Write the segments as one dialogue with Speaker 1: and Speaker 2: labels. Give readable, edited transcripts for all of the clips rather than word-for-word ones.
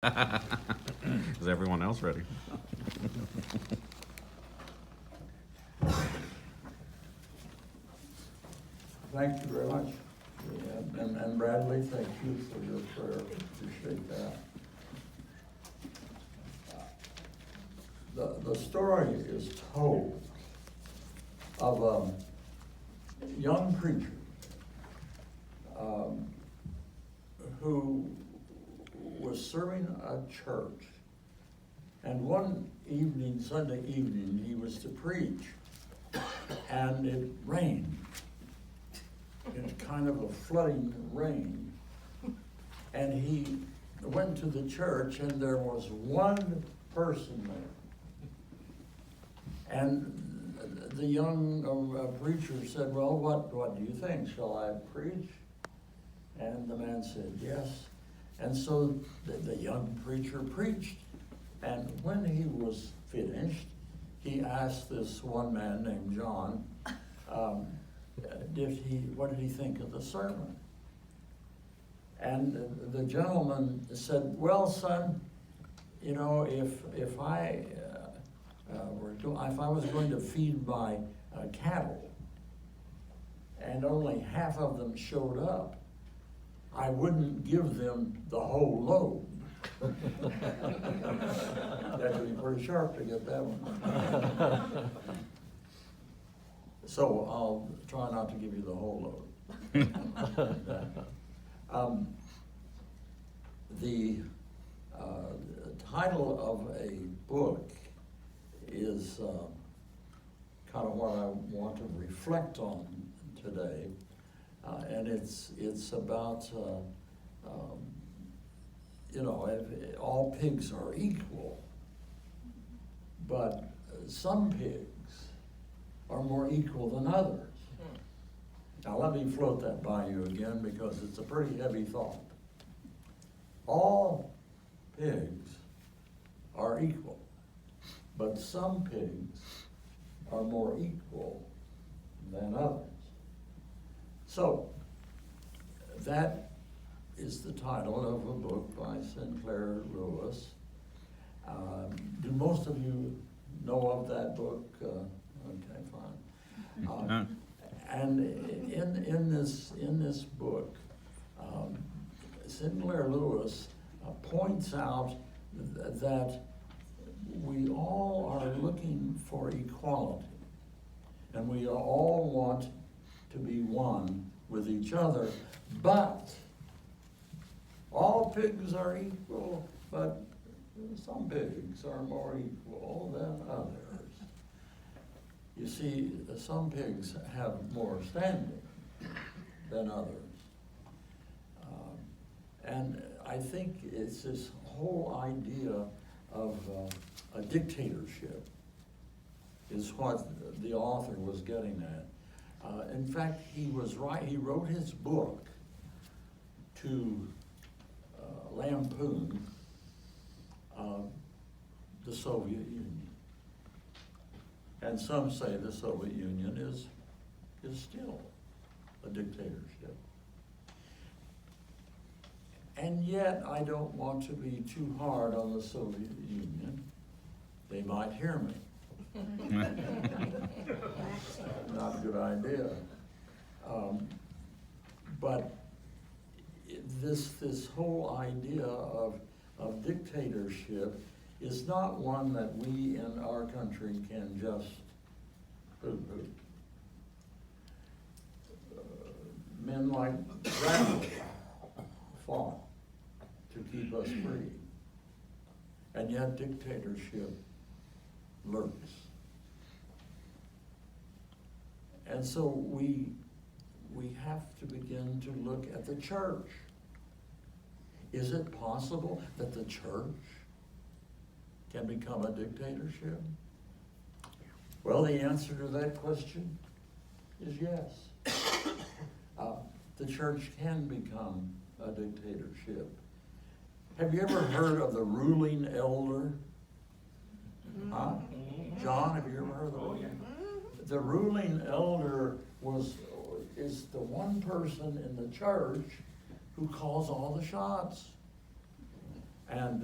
Speaker 1: Is everyone else ready?
Speaker 2: Thank you very much. Yeah, and Bradley, thank you for your prayer. Appreciate that. The story is told of a young preacher who was serving a church. And one evening, Sunday evening, he was to preach, and it rained. It's kind of a flooding rain. And he went to the church, and there was one person there. And the young preacher said, "Well, what do you think? Shall I preach?" And the man said, "Yes." And so the young preacher preached. And when he was finished, he asked this one man named John, what did he think of the sermon? And the gentleman said, "Well, son, you know, if I was going to feed my cattle, and only half of them showed up, I wouldn't give them the whole load." That would be pretty sharp to get that one. So I'll try not to give you the whole load. The title of a book is kind of what I want to reflect on today, and it's about all pigs are equal, but some pigs are more equal than others. Now let me float that by you again, because it's a pretty heavy thought. All pigs are equal, but some pigs are more equal than others. So that is the title of a book by Sinclair Lewis. Do most of you know of that book? Okay, fine. And in this book, Sinclair Lewis points out that we all are looking for equality, and we all want to be one with each other, but all pigs are equal, but some pigs are more equal than others. You see, some pigs have more standing than others. And I think it's this whole idea of a dictatorship is what the author was getting at. In fact, he wrote his book to lampoon the Soviet Union. And some say the Soviet Union is still a dictatorship. And yet, I don't want to be too hard on the Soviet Union. They might hear me. Not a good idea. But this whole idea of dictatorship is not one that we in our country can just poo-poo. Men like Bradley fought to keep us free, and yet dictatorship lurks. And so we have to begin to look at the church. Is it possible that the church can become a dictatorship? Well, the answer to that question is yes. The church can become a dictatorship. Have you ever heard of the ruling elder? Huh? John, have you ever heard of the ruling elder? The ruling elder is the one person in the church who calls all the shots. And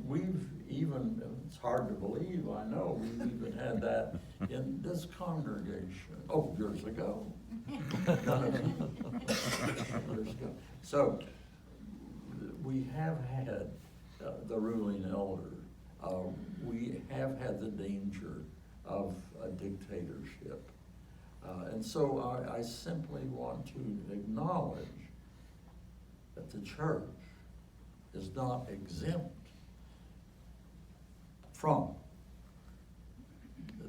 Speaker 2: we've even, it's hard to believe, I know, we've even had that in this congregation, years ago. None of you. Years ago. So, we have had the ruling elder. We have had the danger of a dictatorship. And so I simply want to acknowledge that the church is not exempt from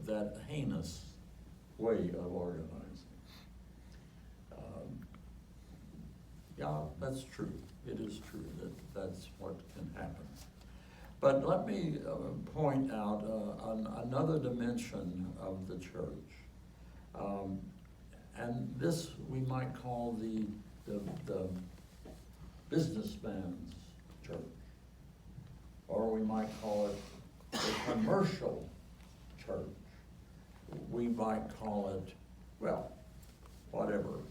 Speaker 2: that heinous way of organizing. Yeah, that's true. It is true that that's what can happen. But let me point out another dimension of the church. And this we might call the businessman's church. Or we might call it the commercial church. We might call it, well, whatever.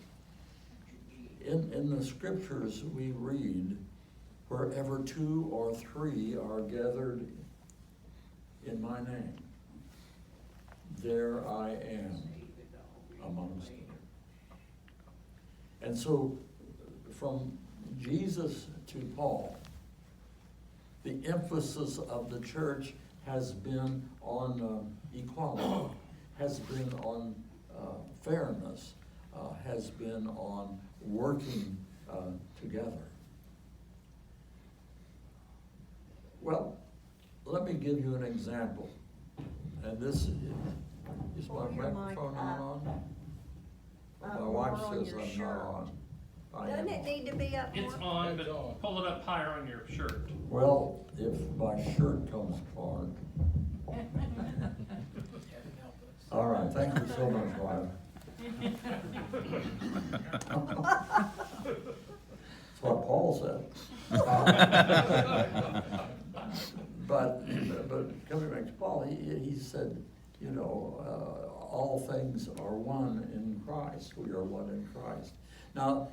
Speaker 2: In the scriptures we read, wherever 2 or 3 are gathered in my name, there I am amongst them. And so, from Jesus to Paul, the emphasis of the church has been on equality, has been on fairness, has been on working together. Well, let me give you an example. And this is my microphone on? My wife says I'm not on.
Speaker 1: Doesn't it need to be up
Speaker 3: It's
Speaker 1: more?
Speaker 3: on, but pull it up higher on your shirt.
Speaker 2: Well, if my shirt comes apart. All right, thank you so much, wife. That's what Paul said. But coming back to Paul, he said, you know, all things are one in Christ. We are one in Christ. Now,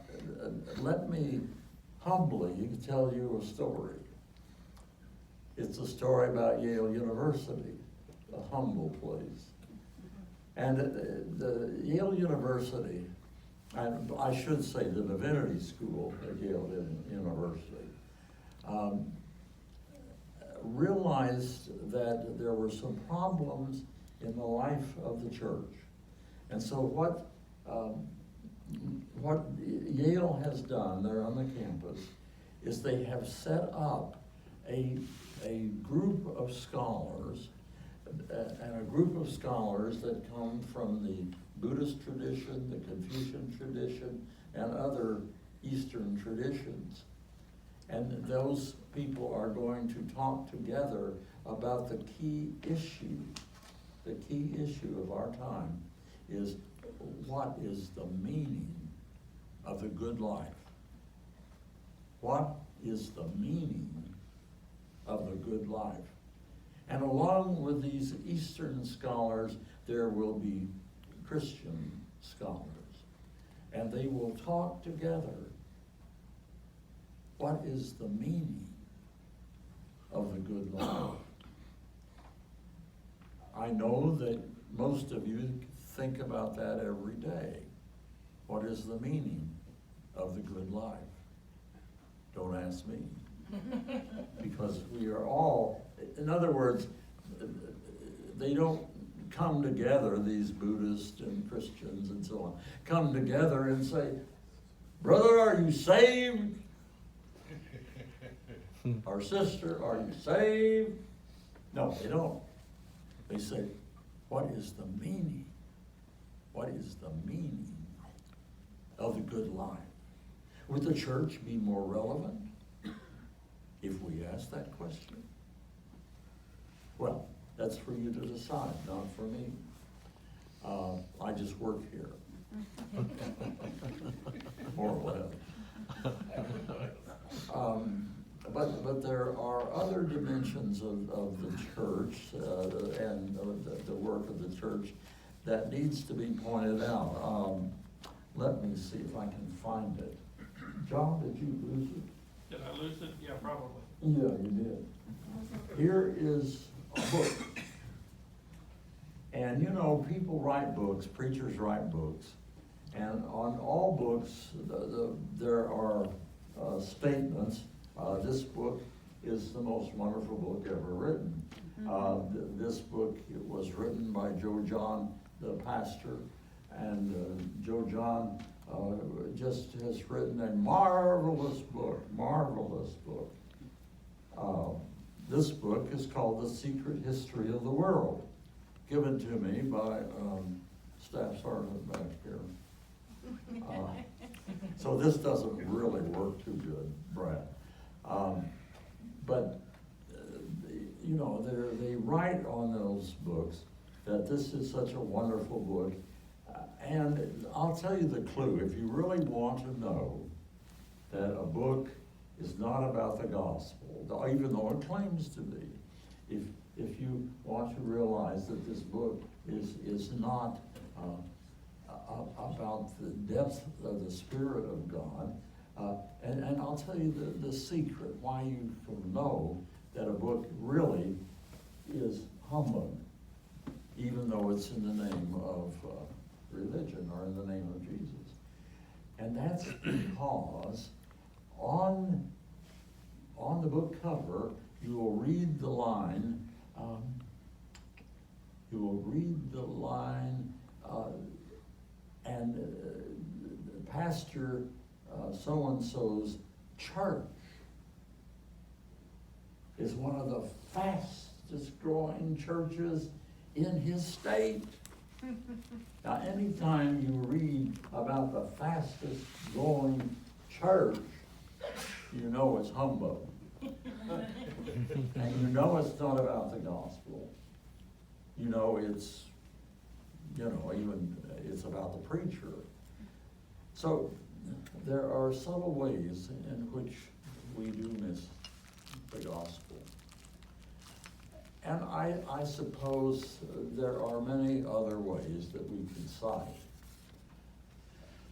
Speaker 2: let me humbly tell you a story. It's a story about Yale University, a humble place. And the Yale University, and I should say the Divinity School at Yale University, realized that there were some problems in the life of the church. And so what Yale has done there on the campus is they have set up a group of scholars, and a group of scholars that come from the Buddhist tradition, the Confucian tradition, and other Eastern traditions. And those people are going to talk together about the key issue. The key issue of our time is, what is the meaning of the good life? What is the meaning of the good life? And along with these Eastern scholars, there will be Christian scholars. And they will talk together. What is the meaning of the good life? I know that most of you think about that every day. What is the meaning of the good life? Don't ask me. Because we are all, in other words, they don't come together, these Buddhists and Christians and so on, come together and say, brother, are you saved? Or sister, are you saved? No, they don't. They say, what is the meaning? What is the meaning of the good life? Would the church be more relevant if we asked that question? Well, that's for you to decide, not for me. I just work here. More or less. But there are other dimensions of the church and the work of the church that needs to be pointed out. Let me see if I can find it. John, did you lose it?
Speaker 3: Did I lose it? Yeah, probably.
Speaker 2: Yeah, you did. Here is a book. And you know, people write books, preachers write books, and on all books, there are statements. This book is the most wonderful book ever written. This book was written by Joe John, the pastor, and Joe John just has written a marvelous book, marvelous book. This book is called The Secret History of the World, given to me by Staff Sergeant back here. So this doesn't really work too good, Brad. But you know, they write on those books that this is such a wonderful book. And I'll tell you the clue. If you really want to know that a book is not about the gospel, even though it claims to be, if you want to realize that this book is not about the depth of the Spirit of God, and I'll tell you the secret why you can know that a book really is humbug, even though it's in the name of religion or in the name of Jesus. And that's because on the book cover, you will read the line, and Pastor so-and-so's church is one of the fastest growing churches in his state. Now, anytime you read about the fastest growing church, you know it's humbug. And you know it's not about the gospel. You know it's, even it's about the preacher. So there are subtle ways in which we do miss the gospel. And I suppose there are many other ways that we could cite.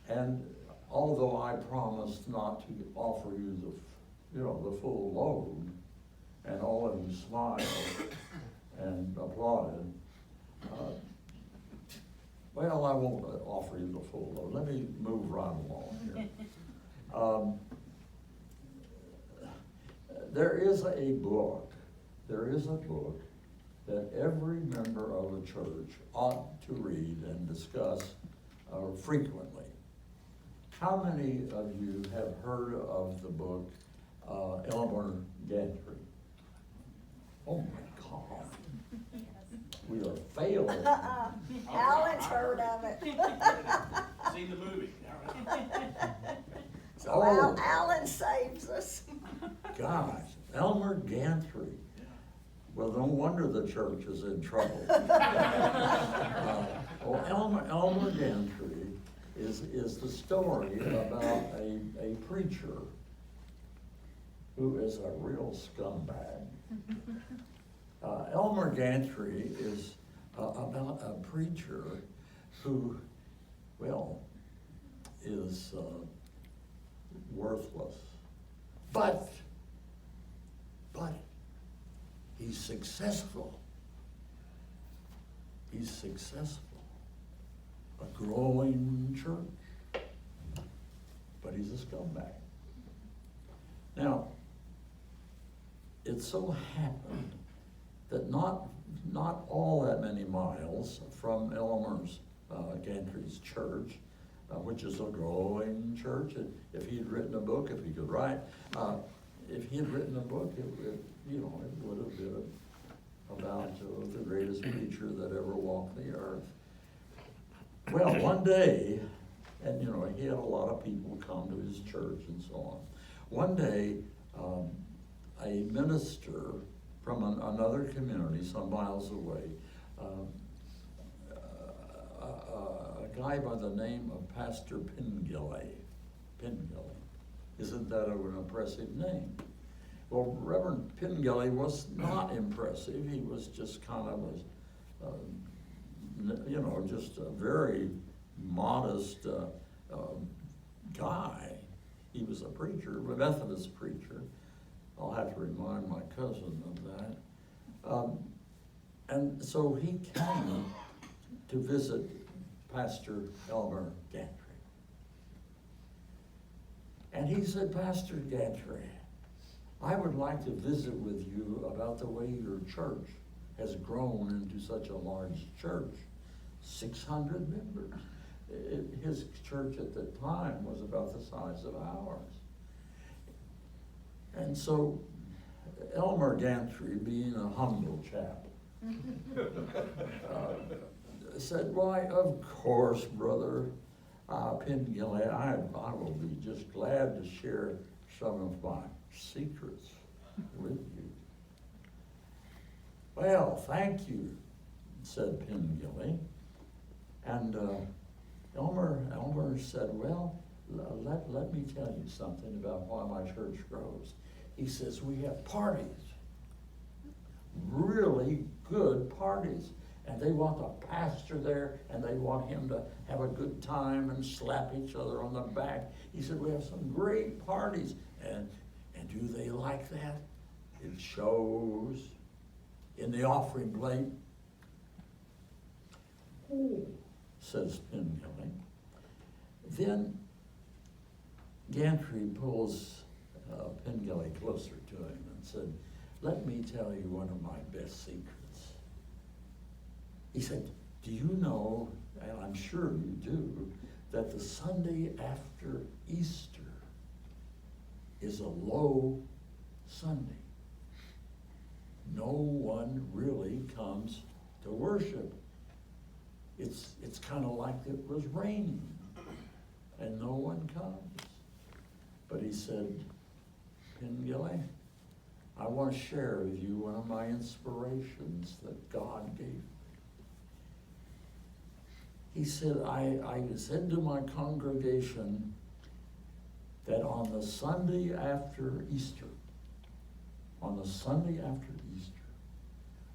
Speaker 2: And although I promised not to offer you the full load, and all of you smiled and applauded, well, I won't offer you the full load. Let me move right along here. There is a book that every member of a church ought to read and discuss frequently. How many of you have heard of the book Elmer Gantry? Oh my God. We are failing.
Speaker 1: Alan's heard of it.
Speaker 3: Seen the movie.
Speaker 1: So
Speaker 2: Oh.
Speaker 1: Alan saves us.
Speaker 2: Gosh, Elmer Gantry. Well, no wonder the church is in trouble. Elmer Gantry is the story about a preacher who is a real scumbag. Elmer Gantry is about a preacher who, well, is worthless. But he's successful. He's successful. A growing church. But he's a scumbag. Now, it so happened that not all that many miles from Elmer's Gantry's church, which is a growing church. If he had written a book, if he could write, if he had written a book, it would have been about the greatest preacher that ever walked the earth. Well, one day, and he had a lot of people come to his church and so on. One day, a minister from another community some miles away, a guy by the name of Pastor Pingilly. Isn't that an impressive name? Well, Reverend Pingilly was not impressive. He was just kind of just a very modest guy. he was a preacher, a Methodist preacher. I'll have to remind my cousin of that. And so he came to visit Pastor Elmer Gantry. And he said, Pastor Gantry, I would like to visit with you about the way your church has grown into such a large church, 600 members. His church at the time was about the size of ours. And so Elmer Gantry, being a humble chap, said, why, of course, Brother Pingilly, I will be just glad to share some of my secrets with you. Well, thank you, said Pingilly. And Elmer said, well, let me tell you something about why my church grows. He says, we have parties, really good parties. And they want the pastor there, and they want him to have a good time and slap each other on the back. He said, we have some great parties. And do they like that? It shows in the offering plate. Oh, says Pingilly. Then Gantry pulls Pingilly closer to him and said, let me tell you one of my best secrets. He said, do you know, and I'm sure you do, that the Sunday after Easter is a low Sunday? No one really comes to worship. It's kind of like it was raining and no one comes. But he said, Pingilly, I want to share with you one of my inspirations that God gave me. He said, I said to my congregation that on the Sunday after Easter,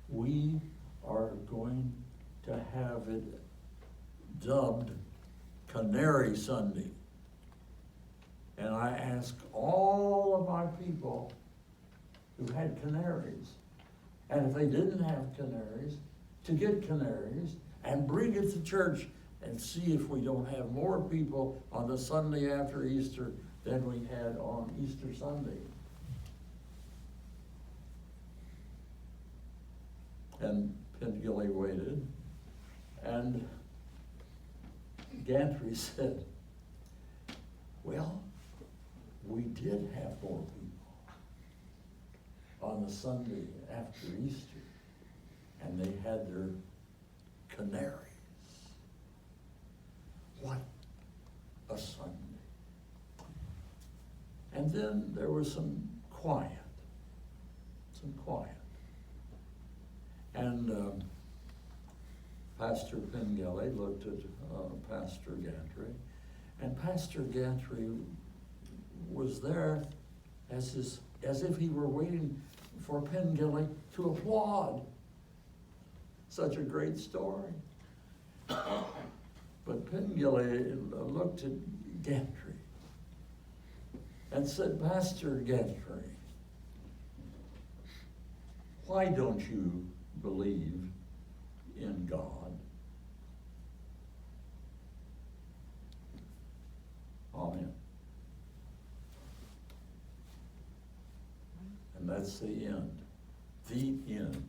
Speaker 2: we are going to have it dubbed Canary Sunday. And I asked all of my people who had canaries, and if they didn't have canaries, to get canaries and bring it to church and see if we don't have more people on the Sunday after Easter than we had on Easter Sunday. And Pingilly waited, and Gantry said, well, we did have more people on the Sunday after Easter, and they had their canaries. What a Sunday. And then there was some quiet. And Pastor Pingilly looked at Pastor Gantry, and Pastor Gantry was there as if he were waiting for Pingilly to applaud. Such a great story. But Pingilly looked at Gantry and said, Pastor Gantry, why don't you believe in God? Amen. And that's the end. The end.